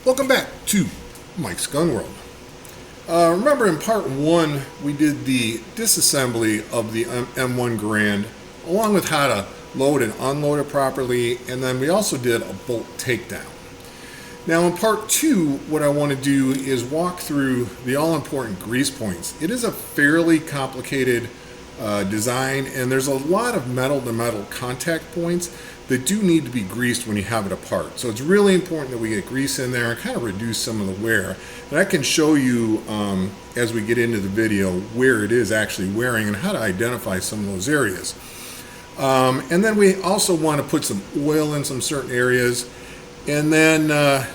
Welcome back to Mike's Gun World. Remember in part 1 we did the disassembly of the M1 Garand along with how to load and unload it properly, and then we also did a bolt takedown. Now in part 2 what I want to do is walk through the all-important grease points. It is a fairly complicated design, and there's a lot of metal to metal contact points that do need to be greased when you have it apart. So it's really important that we get grease in there and kind of reduce some of the wear. And I can show you as we get into the video where it is actually wearing and how to identify some of those areas. And then we also want to put some oil in some certain areas, and then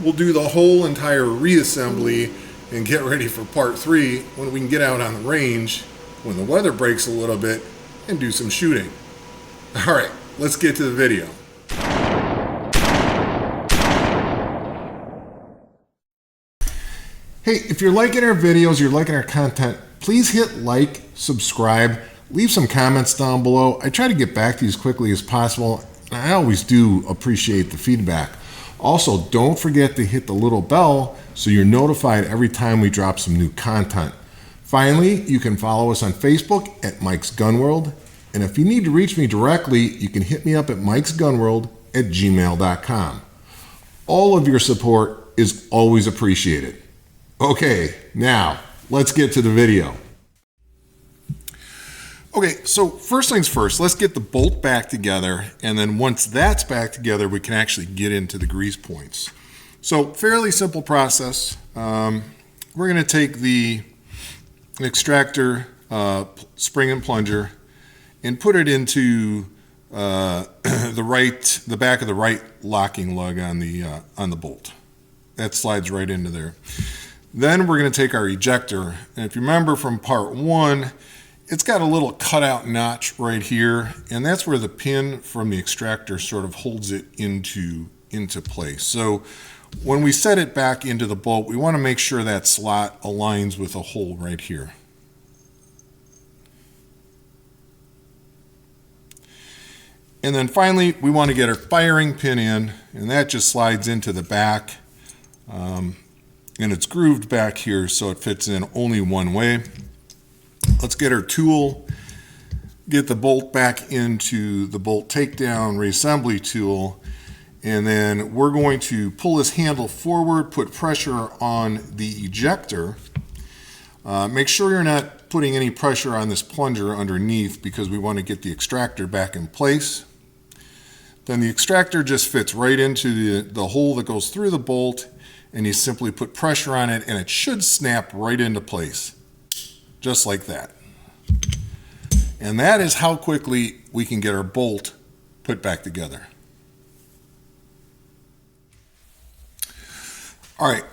we'll do the whole entire reassembly and get ready for part 3 when we can get out on the range when the weather breaks a little bit and do some shooting. All right, let's get to the video. Hey, if you're liking our videos, you're liking our content, please hit like, subscribe, leave some comments down below. I try to get back to you as quickly as possible, and I always do appreciate the feedback. Also, don't forget to hit the little bell so you're notified every time we drop some new content. Finally, you can follow us on Facebook at Mike's Gun World, and if you need to reach me directly, you can hit me up at mikesgunworld@gmail.com. All of your support is always appreciated. Okay, now let's get to the video. Okay, so first things first, let's get the bolt back together, and then once that's back together, we can actually get into the grease points. So fairly simple process. We're going to take the extractor spring and plunger and put it into the back of the right locking lug on the bolt. That slides right into there. Then we're going to take our ejector, and if you remember from part 1, it's got a little cutout notch right here, and that's where the pin from the extractor sort of holds it into place. So when we set it back into the bolt, we want to make sure that slot aligns with a hole right here. And then finally, we want to get our firing pin in, and that just slides into the back. And it's grooved back here so it fits in only one way. Let's get our tool, get the bolt back into the bolt takedown reassembly tool, and then we're going to pull this handle forward, put pressure on the ejector. Make sure you're not putting any pressure on this plunger underneath because we want to get the extractor back in place. Then the extractor just fits right into the hole that goes through the bolt, and you simply put pressure on it and it should snap right into place, just like that. And that is how quickly we can get our bolt put back together. All right,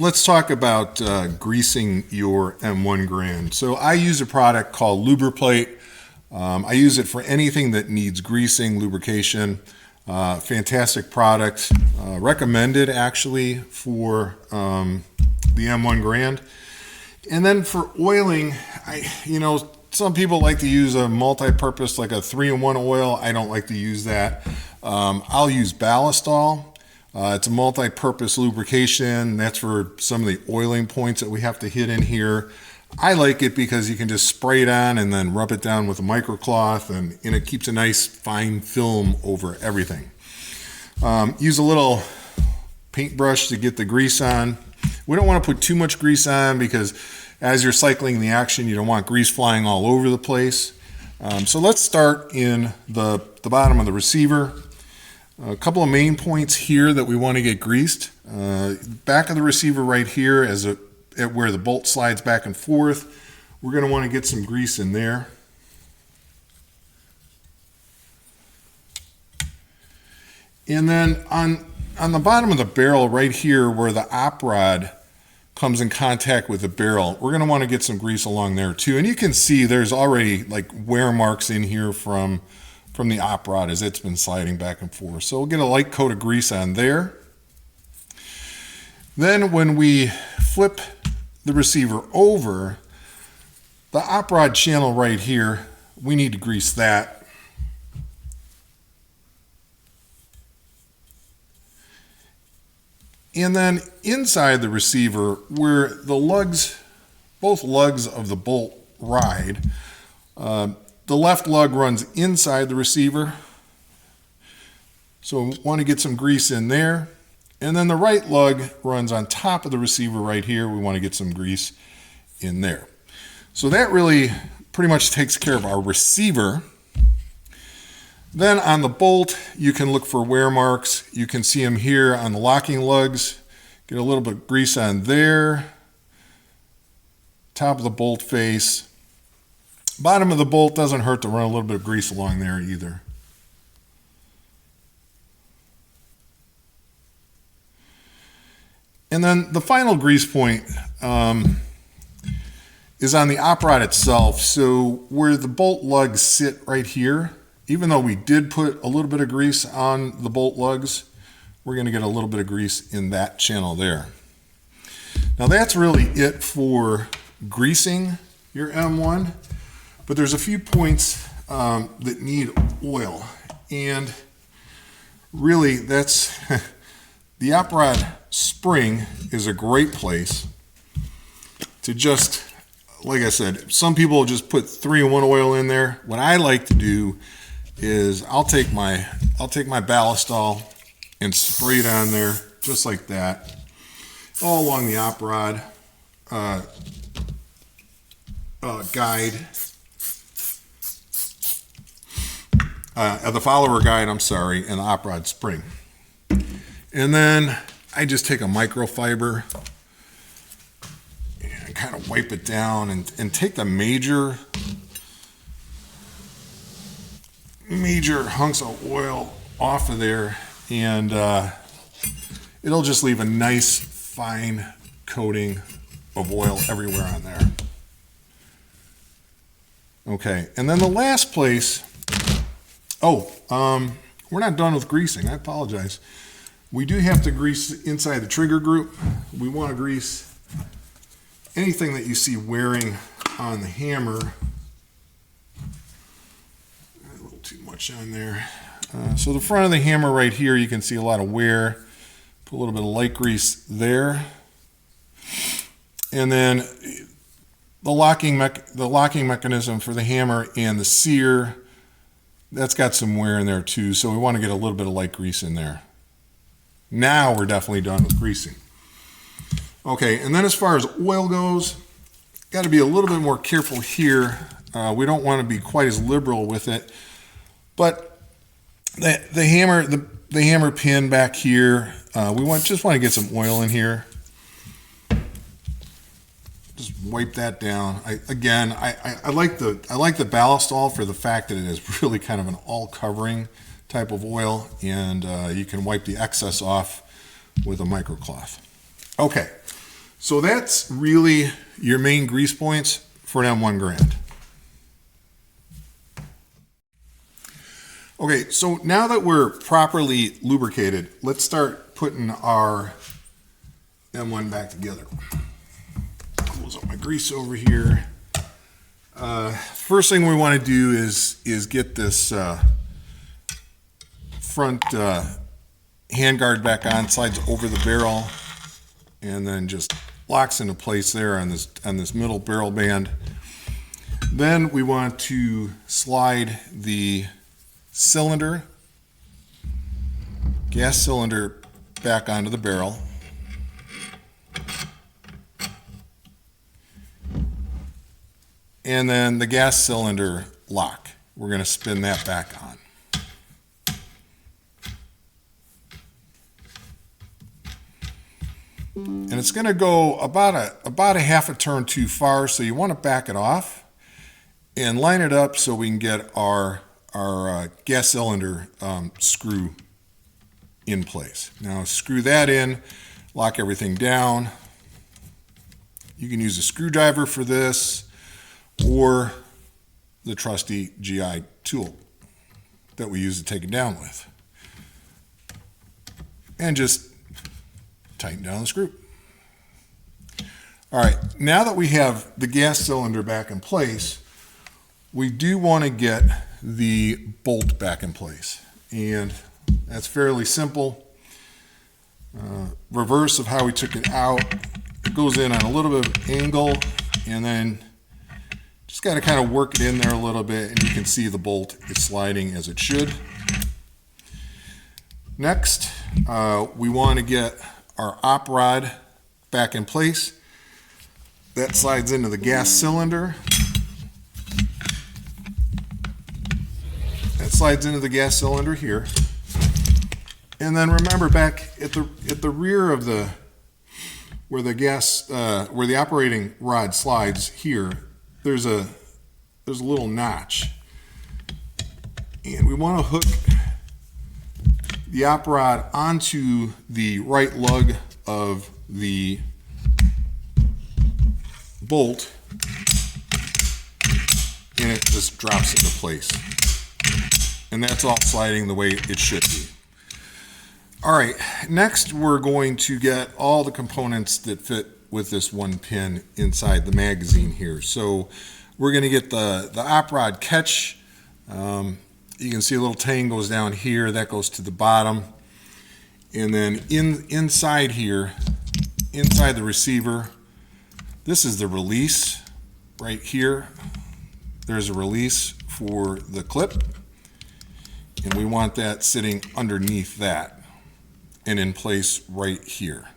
let's talk about greasing your M1 Garand. So I use a product called Lubriplate. I use it for anything that needs greasing, lubrication. Fantastic product, recommended actually for the M1 Garand. And then for oiling, some people like to use a multi-purpose, like a 3-in-1 oil. I don't like to use that. I'll use Ballistol. It's a multi-purpose lubrication. That's for some of the oiling points that we have to hit in here. I like it because you can just spray it on and then rub it down with a microcloth, and it keeps a nice fine film over everything. Use a little paintbrush to get the grease on. We don't want to put too much grease on because as you're cycling the action, you don't want grease flying all over the place. So let's start in the bottom of the receiver. A couple of main points here that we want to get greased. Back of the receiver right here, at where the bolt slides back and forth, we're going to want to get some grease in there. And then on the bottom of the barrel right here where the op rod comes in contact with the barrel, we're going to want to get some grease along there too. And you can see there's already like wear marks in here from the op rod as it's been sliding back and forth. So we'll get a light coat of grease on there. Then when we flip the receiver over, the op rod channel right here, we need to grease that. And then inside the receiver, where the lugs, both lugs of the bolt ride, the left lug runs inside the receiver. So we want to get some grease in there. And then the right lug runs on top of the receiver right here. We want to get some grease in there. So that really pretty much takes care of our receiver. Then on the bolt, you can look for wear marks. You can see them here on the locking lugs. Get a little bit of grease on there. Top of the bolt face. Bottom of the bolt doesn't hurt to run a little bit of grease along there either. And then the final grease point is on the op rod itself. So where the bolt lugs sit right here, even though we did put a little bit of grease on the bolt lugs, we're going to get a little bit of grease in that channel there. Now that's really it for greasing your M1, but there's a few points that need oil, and really that's the op rod spring is a great place to just, like I said, some people just put 3-in-1 oil in there. What I like to do is I'll take my ballistol and spray it on there just like that, all along the op rod guide, the follower guide, I'm sorry, and the op rod spring. And then I just take a microfiber and kind of wipe it down and take the major hunks of oil off of there, and it'll just leave a nice fine coating of oil everywhere on there. Okay, and then the last place, we're not done with greasing. I apologize. We do have to grease inside the trigger group. We want to grease anything that you see wearing on the hammer. A little too much on there. So the front of the hammer right here, you can see a lot of wear. Put a little bit of light grease there. And then the locking mechanism for the hammer and the sear, that's got some wear in there too. So we want to get a little bit of light grease in there. Now we're definitely done with greasing. Okay, and then as far as oil goes, got to be a little bit more careful here. We don't want to be quite as liberal with it, but the hammer pin back here, we just want to get some oil in here. Just wipe that down. I like the ballistol for the fact that it is really kind of an all-covering type of oil, and you can wipe the excess off with a microcloth. Okay, so that's really your main grease points for an M1 Garand. Okay, so now that we're properly lubricated, let's start putting our M1 back together. Close up my grease over here. First thing we want to do is get this front handguard back on, slides over the barrel, and then just locks into place there on this middle barrel band. Then we want to slide the gas cylinder back onto the barrel. And then the gas cylinder lock, we're going to spin that back on. And it's going to go about a half a turn too far, so you want to back it off and line it up so we can get our gas cylinder screw in place. Now screw that in, lock everything down. You can use a screwdriver for this or the trusty GI tool that we use to take it down with. And just tighten down the screw. All right, now that we have the gas cylinder back in place, we do want to get the bolt back in place. And that's fairly simple. reverse of how we took it out. It goes in on a little bit of angle, and then just got to kind of work it in there a little bit, and you can see the bolt is sliding as it should. Next, we want to get our op rod back in place. That slides into the gas cylinder. That slides into the gas cylinder here. And then remember, back at the rear of the where the operating rod slides here, there's a little notch, and we want to hook the op rod onto the right lug of the bolt, and it just drops into place. And that's all sliding the way it should be. All right, next we're going to get all the components that fit with this one pin inside the magazine here. So we're going to get the op rod catch. You can see a little tang goes down here, that goes to the bottom. And then inside here, inside the receiver, this is the release right here. There's a release for the clip, and we want that sitting underneath that and in place right here.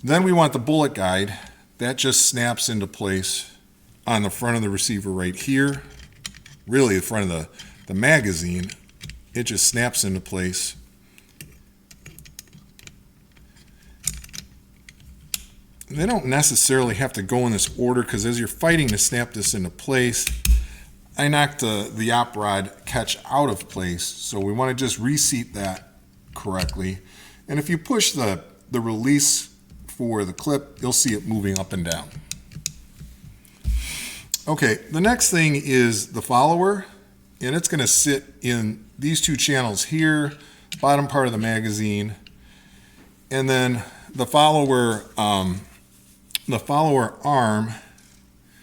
Then we want the bullet guide. That just snaps into place on the front of the receiver right here. Really the front of the magazine. It just snaps into place. And they don't necessarily have to go in this order, because as you're fighting to snap this into place, I knocked the op rod catch out of place, so we want to just reseat that correctly. And if you push the release for the clip, you'll see it moving up and down. Okay, the next thing is the follower, and it's going to sit in these two channels here, bottom part of the magazine, and then the follower arm,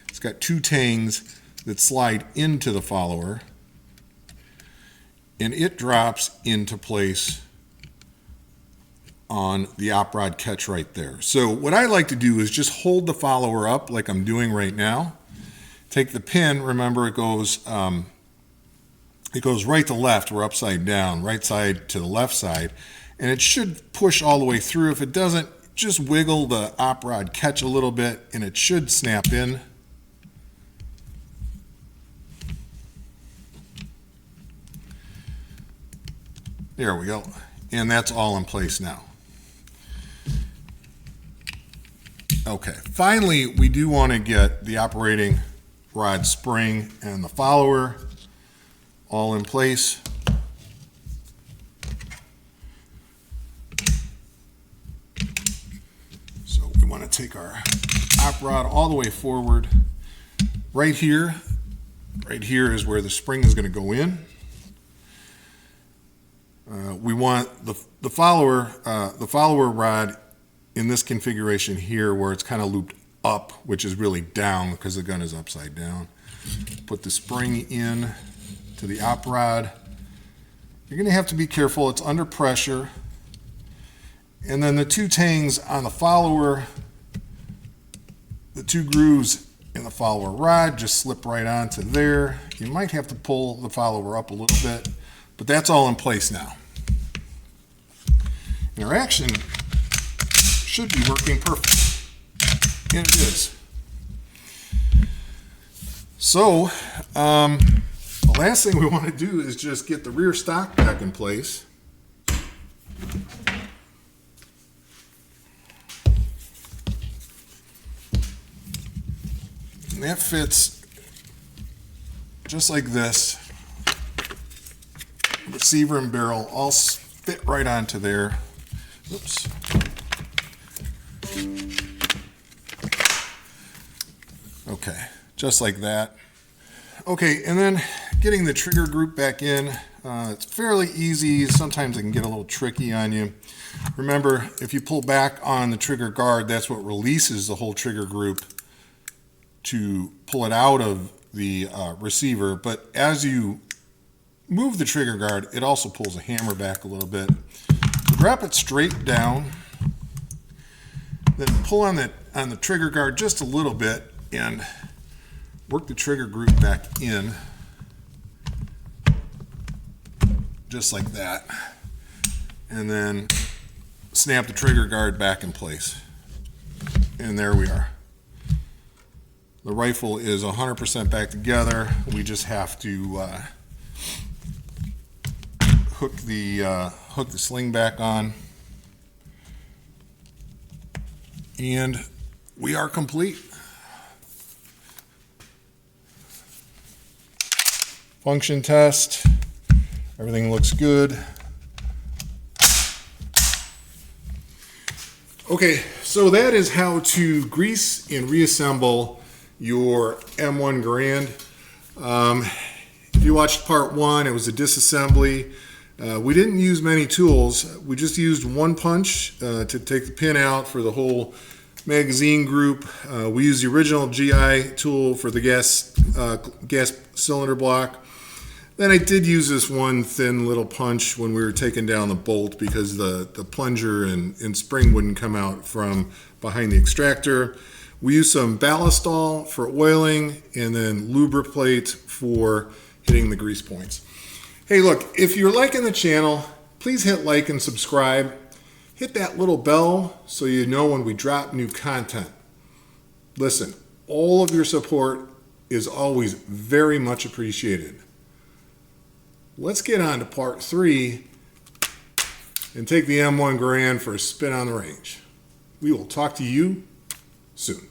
it's got two tangs that slide into the follower, and it drops into place on the op rod catch right there. So what I like to do is just hold the follower up like I'm doing right now. Take the pin, remember it goes right to left, we're upside down, right side to the left side, and it should push all the way through. If it doesn't, just wiggle the op rod catch a little bit and it should snap in. There we go. And that's all in place now. Okay, finally we do want to get the operating rod spring and the follower all in place. So we want to take our op rod all the way forward. Right here is where the spring is going to go in. We want the follower rod in this configuration here, where it's kind of looped up, which is really down because the gun is upside down. Put the spring in to the op rod. You're going to have to be careful, it's under pressure. And then the two tangs on the follower, the two grooves in the follower rod just slip right onto there. You might have to pull the follower up a little bit, but that's all in place now. And our action should be working perfect. And it is. So, the last thing we want to do is just get the rear stock back in place. And that fits just like this. Receiver and barrel all fit right onto there. Oops. Okay, just like that. Okay, and then getting the trigger group back in, it's fairly easy. Sometimes it can get a little tricky on you. Remember, if you pull back on the trigger guard, that's what releases the whole trigger group to pull it out of the receiver. But as you move the trigger guard, it also pulls the hammer back a little bit. So Drop it straight down, then pull on the trigger guard just a little bit and work the trigger group back in, just like that, and then snap the trigger guard back in place. And there we are. The rifle is 100% back together. We just have to hook the sling back on, and we are complete. Function test. Everything looks good. Okay, so that is how to grease and reassemble your M1 Garand. If you watched part 1, it was a disassembly. We didn't use many tools. We just used one punch to take the pin out for the whole magazine group. We used the original GI tool for the gas cylinder block. Then I did use this one thin little punch when we were taking down the bolt because the plunger and spring wouldn't come out from behind the extractor. We used some ballistol for oiling and then lubriplate for hitting the grease points. Hey, look, if you're liking the channel, please hit like and subscribe. Hit that little bell so you know when we drop new content. Listen, all of your support is always very much appreciated. Let's get on to part 3 and take the M1 Garand for a spin on the range. We will talk to you soon.